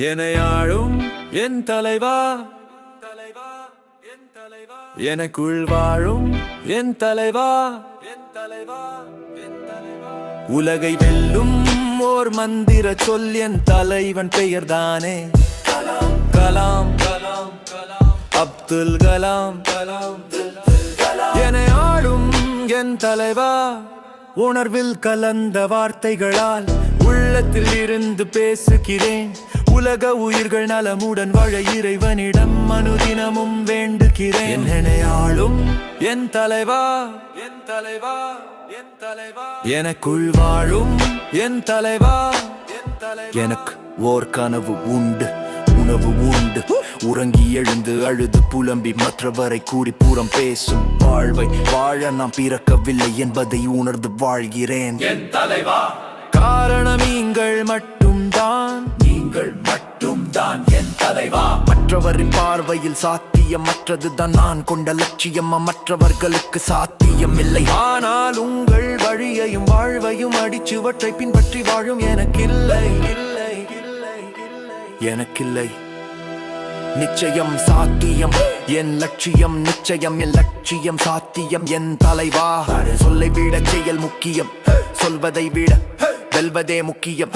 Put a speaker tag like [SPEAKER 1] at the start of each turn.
[SPEAKER 1] எனையாழும் என் தலைவா, எனக்குள் வாழும் என் தலைவா, உலகை வெல்லும் ஓர் மந்திர சொல் என் தலைவன் பெயர்தானே. கலாம் அப்துல் கலாம். என்னை ஆளும் என் தலைவா, உணர்வில் கலந்த வார்த்தைகளால் உள்ளத்தில் இருந்து பேசுகிறேன். உலக உயிர்கள் நலமுடன் வாழ இறைவனிடம் அனுதினமும் வேண்டுகிறேன். என்னை ஆளும் என் தலைவா, என் தலைவா, என் தலைவா, எனக்குள் வாழும் என் தலைவா, என் தலைவா. எனக்கு ஓர் கனவு உண்டு, உணவு உண்டு. உறங்கி எழுந்து அழுது புலம்பி மற்றவரை கூடி பூரம் பேசும் வாழ்வை வாழ நாம் பிறக்கவில்லை என்பதை உணர்ந்து வாழ்கிறேன்.
[SPEAKER 2] என் தலைவா,
[SPEAKER 1] காரணம் நீங்கள் மட்டும்தான்,
[SPEAKER 2] நீங்கள் மட்டும்தான் என் தலைவா.
[SPEAKER 1] மற்றவரின் பார்வையில் சாத்தியம் மற்றதுதான் நான் கொண்ட லட்சியம், மற்றவர்களுக்கு சாத்தியம் இல்லை. ஆனால் உங்கள் வழியையும் வாழ்வையும் அடிச்சுவற்றை பின்பற்றி வாழும் எனக்கில்லை, இல்லை, இல்லை, எனக்கில்லை. நிச்சயம் சாத்தியம் என் லட்சியம், நிச்சயம் என் லட்சியம் சாத்தியம். என் தலைவா, சொல்லை விட செயல் முக்கியம், சொல்வதை விட வெல்வதே முக்கியம்.